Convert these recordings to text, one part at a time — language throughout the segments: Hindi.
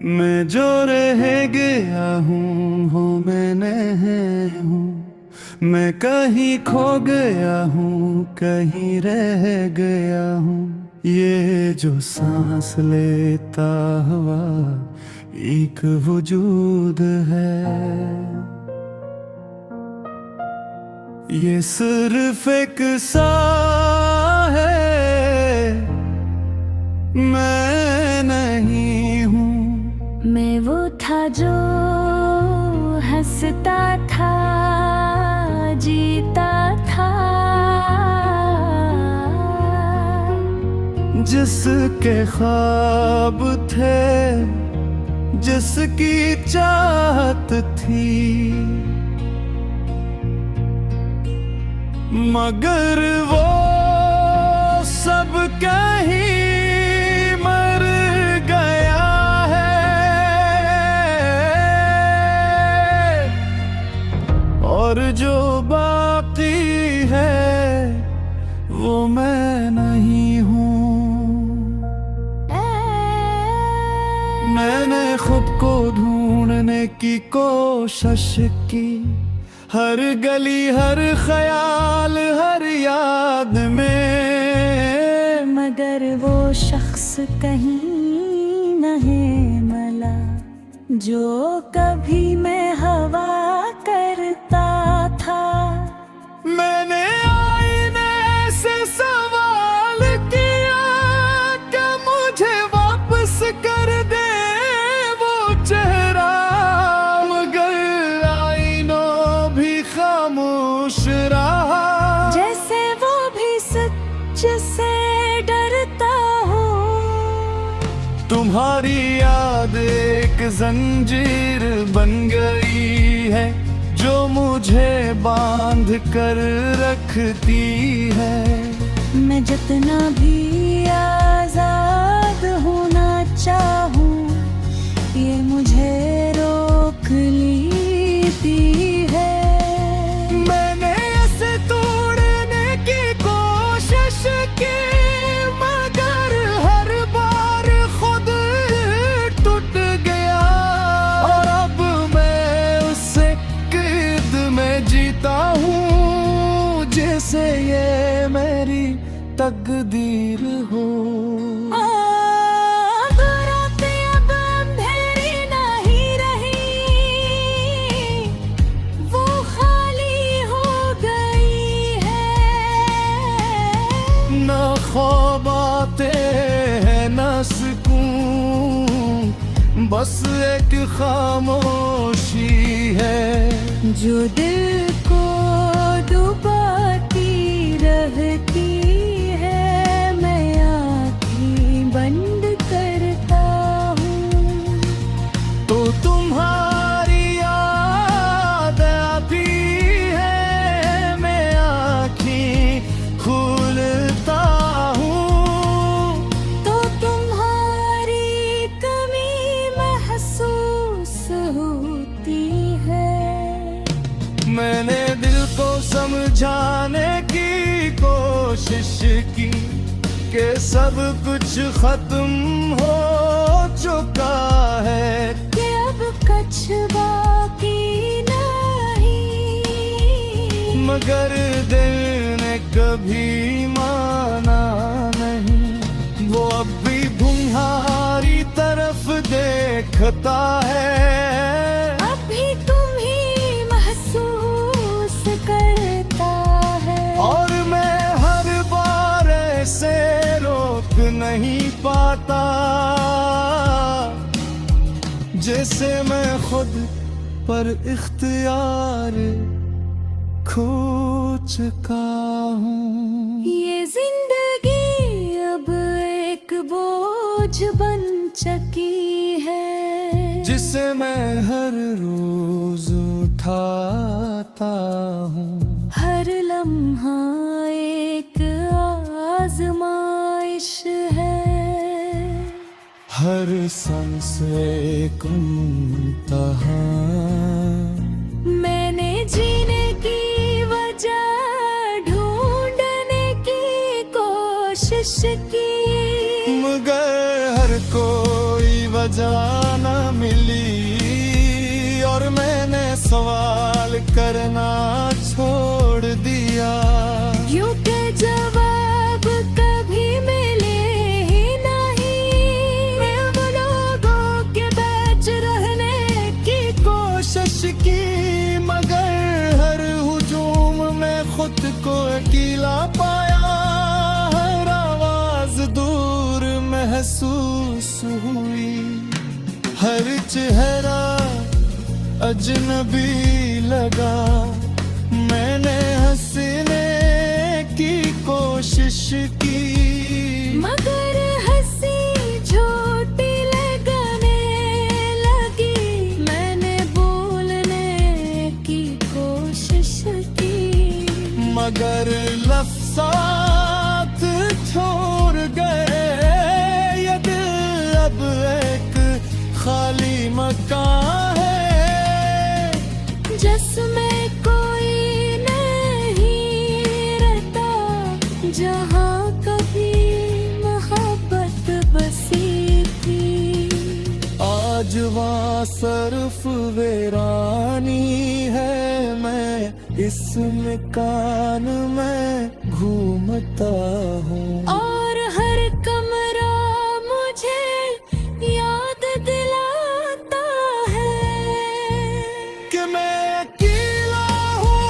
मैं जो रह गया हूँ वो मैं नहीं हूँ। मैं कहीं खो गया हूँ, कहीं रह गया हूँ। ये जो सांस लेता हुआ एक वजूद है, ये सिर्फ एक सा है, मैं नहीं हूँ। मैं वो था जो हंसता था, जीता था, जिसके ख्वाब थे, जिसकी चाहत थी, मगर वो सब कहीं मर गया है। और जो बाकी है वो मैं नहीं हूँ। मैंने खुद को ढूंढने की कोशिश की, हर गली, हर ख्याल, हर याद में, मगर वो शख्स कहीं नहीं मिला जो कभी मैं हवा करता था। मैंने आईने से सवाल किया कि मुझे वापस कर दे वो चेहरा, मगर आईनों भी खामोश रहा। जैसे वो भी सच से डरता हूँ। तुम्हारी याद एक जंजीर बन गई है जो मुझे बांध कर रखती है। मैं जितना भी आजाद होना चाहूँ, ये मुझे रोक लेती है। मैंने इसे तोड़ने की कोशिश की, मगर हर बार खुद टूट गया। और अब मैं उससे क़ैद में जीता हूँ, जैसे ये मेरी तकदीर हो। न ख्वाब आते हैं न सुकून, बस एक खामोशी है जो दिल को डुबाती रहती है। मैं आँखें बंद करता हूँ तो तुम्हारी याद आती है, मैं आँखें खोलता हूँ तो तुम्हारी कमी महसूस होती है। मैंने दिल को समझाने की कोशिश की कि सब कुछ खत्म हो चुका है, कि अब कुछ बाकी नहीं। मगर दिल ने कभी माना नहीं। वो अब भी तुम्हारी तरफ देखता है, अभी तुम ही महसूस करता है। और मैं हर बार ऐसे रोक नहीं पाता, जैसे मैं खुद पर इख्तियार खो चुका हूँ। ये जिंदगी अब एक बोझ बन चुकी है, जिसे मैं हर रोज उठाता हूँ। हर लम्हा एक आजमाइश है, हर सांस एक इम्तिहान। मैंने जीने की वजह ढूंढने की कोशिश की, मगर हर कोई वजह न चेहरा अजनबी लगा। मैंने हंसने की कोशिश की, मगर हंसी झूठी लगने लगी। मैंने बोलने की कोशिश की, मगर लफ्ज़ात छोड़ गए। ये दिल अब एक खाली मकान है, जिसमें कोई नहीं रहता, जहाँ कभी मोहब्बत बसी थी। आज वहाँ सरफ वीरानी है, मैं इस मकान में घूमता हूँ। और हर कमरा मुझे याद दिलाता है कि मैं अकेला हूँ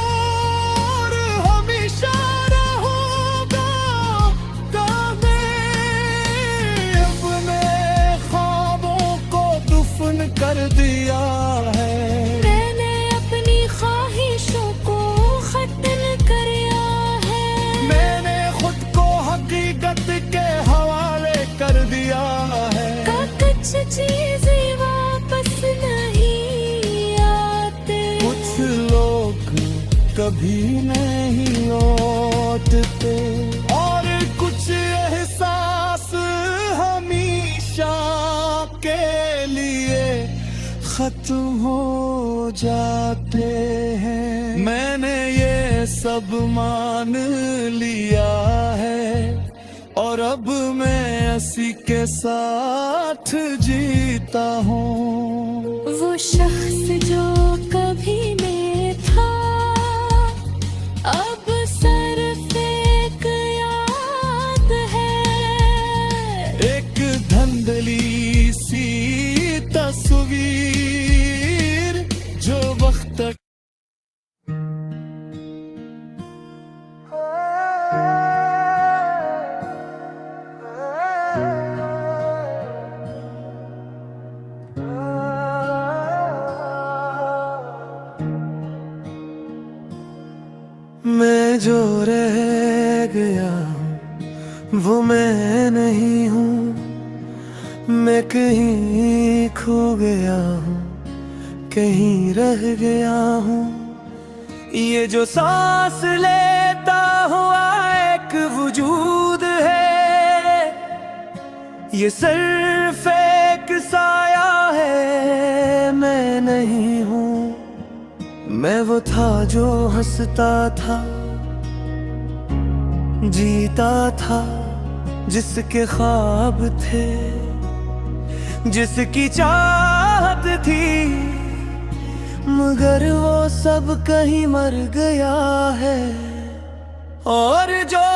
और हमेशा रहूंगा। अपने ख्वाबों को दफन कर दिया है। मैंने अपनी ख्वाहिशों को खत्म किया है। मैंने खुद को हकीकत के हवाले कर दिया है। कुछ चीजें वापस नहीं आते, कुछ लोग कभी नहीं लौटते, और कुछ एहसास हमेशा के लिए खत्म हो जाते हैं। मैंने ये सब मान लिया है, और अब मैं इसी के साथ जीता हूँ। वो शख्स जो कभी में था, अब सिर्फ एक याद है। एक धंधली सी तस्वीर जो वक्त मैं जो रह गया हूँ वो मैं नहीं हूँ। मैं कहीं खो गया हूँ, कहीं रह गया हूँ। ये जो सांस लेता हुआ एक वजूद है, ये सिर्फ एक साया है, मैं नहीं हूँ। मैं वो था जो हंसता था, जीता था, जिसके ख्वाब थे, जिसकी चाहत थी। मगर वो सब कहीं मर गया है, और जो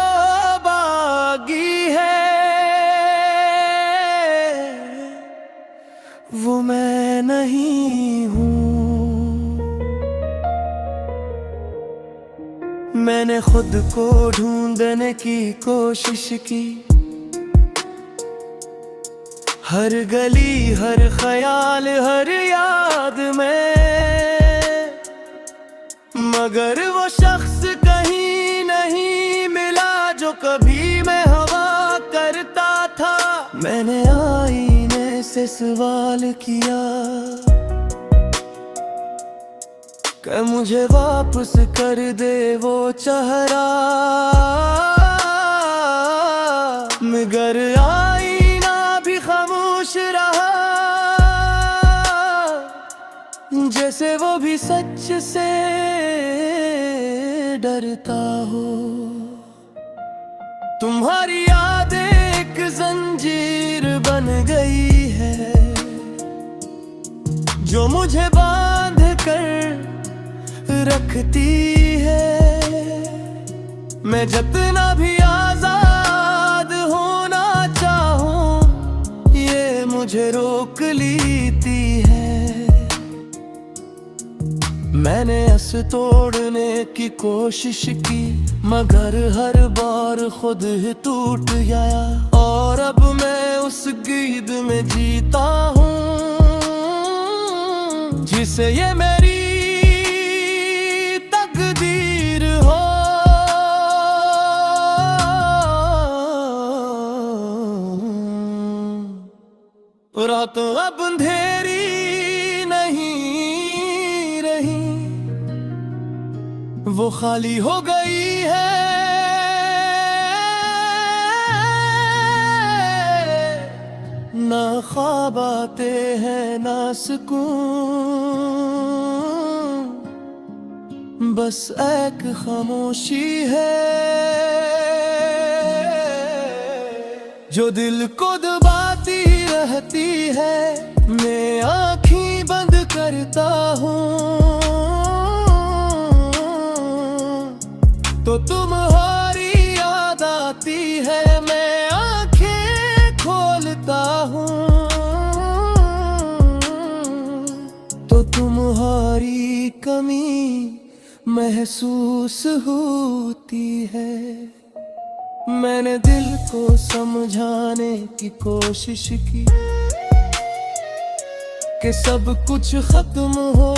बागी है वो मैं नहीं हूँ। मैंने खुद को ढूंढने की कोशिश की, हर गली, हर ख्याल, हर याद में। मगर वो शख्स कहीं नहीं मिला जो कभी मैं हवा करता था। मैंने आईने से सवाल किया कि मुझे वापस कर दे वो चेहरा। मगर आईना भी खामोश रहा, जैसे वो भी सच से डरता हो। तुम्हारी याद एक जंजीर बन गई है, जो मुझे बांध कर रखती है। मैं जितना भी आजाद होना चाहूं, ये मुझे रोक लेती है। मैंने अस तोड़ने की कोशिश की, मगर हर बार खुद ही टूट गया। और अब मैं उस गीत में जीता हूँ जिसे ये मेरी तकदीर हो। रात अब अंधेरी नहीं रही, वो खाली हो गई है। ना ख्वाब आते हैं ना सुकून, बस एक खामोशी है जो दिल को दबाती रहती है। मैं आँखें बंद करता हूँ तो तुम्हारी याद आती है। मैं आँखें खोलता हूँ तो तुम्हारी कमी महसूस होती है। मैंने दिल को समझाने की कोशिश की कि सब कुछ खत्म हो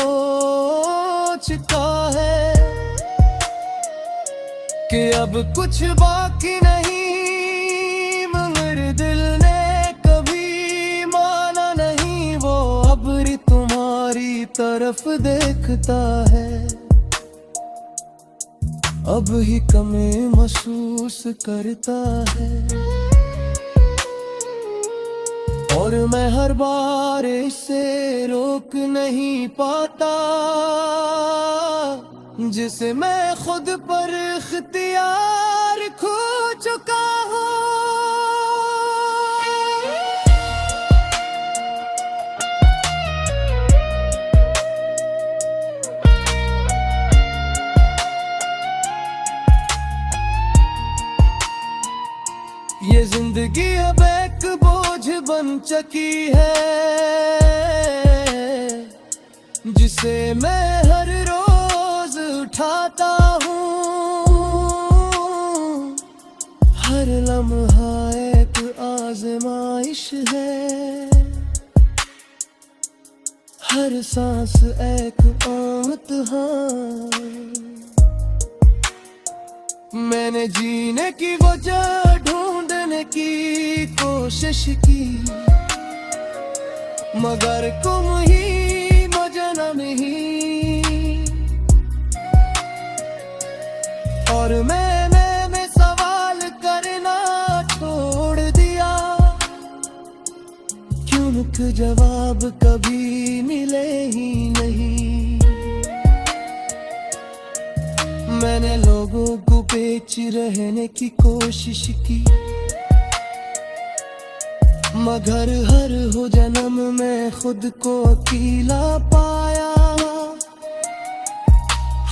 चुका है, कि अब कुछ बाकी नहीं। मगर दिल ने कभी माना नहीं, वो अब भी तुम्हारी तरफ देखता है। अब ही कमी महसूस करता है और मैं हर बार इसे रोक नहीं पाता, जिसे मैं खुद पर इख्तियार खो चुका हूँ। ये जिंदगी अब एक बोझ बन चुकी है, जिसे मैं हर रोज उठाता हूँ। हर लम्हा एक आजमाइश है, हर सांस एक इम्तिहान। मैंने जीने की वजह ढूंढने की कोशिश की, मगर तुम ही मजनम ही। और मैंने सवाल करना छोड़ दिया, क्योंकि जवाब कभी मिले ही नहीं। मैंने लोगों को बेच रहने की कोशिश की, मगर हर हो जन्म में खुद को अकेला पाया।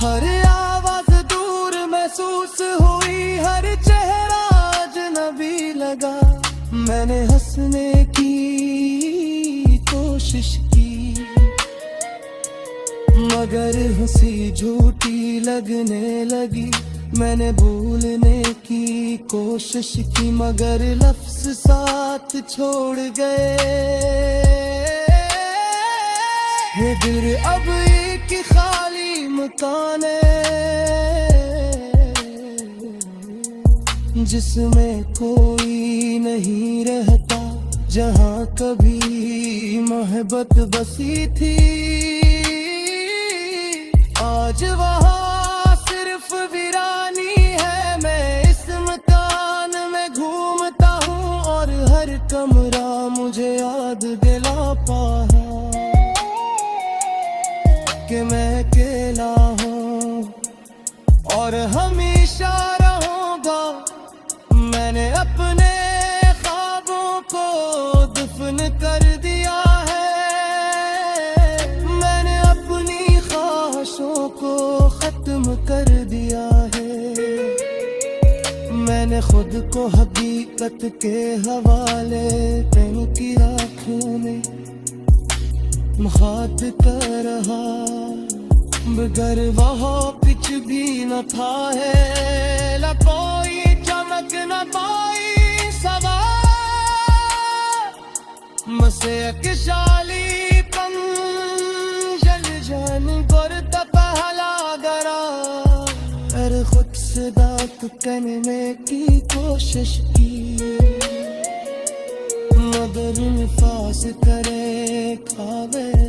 हर आवाज दूर महसूस हुई, हर चेहरा अजनबी लगा। मैंने हंसने की कोशिश की, मगर हंसी झूठी लगने लगी। मैंने भूलने की कोशिश की, मगर लफ्ज साथ छोड़ गए। ये दिल अब एक खाली मकान है, जिसमें कोई नहीं रहता। जहाँ कभी मोहब्बत बसी थी, आज वहाँ सिर्फ वीरानी है। मैं इस मकान में घूमता हूँ और हर कमरा मुझे याद दिलाता है कि मैं अकेला हूँ और हमेशा रहूंगा। मैंने अपने ख्वाबों को दफन कर दिया है, मैंने अपनी ख्वाहिशों को खत्म कर दिया है। मैंने खुद को हकीकत के हवाले की आँखों में मुखात कर रहा, बगर वहाँ कुछ भी न था है। न कोई चमक न कोई सवार, बस एक शाली पंजर से दांत कहने की कोशिश की, मगर निफास करे खावे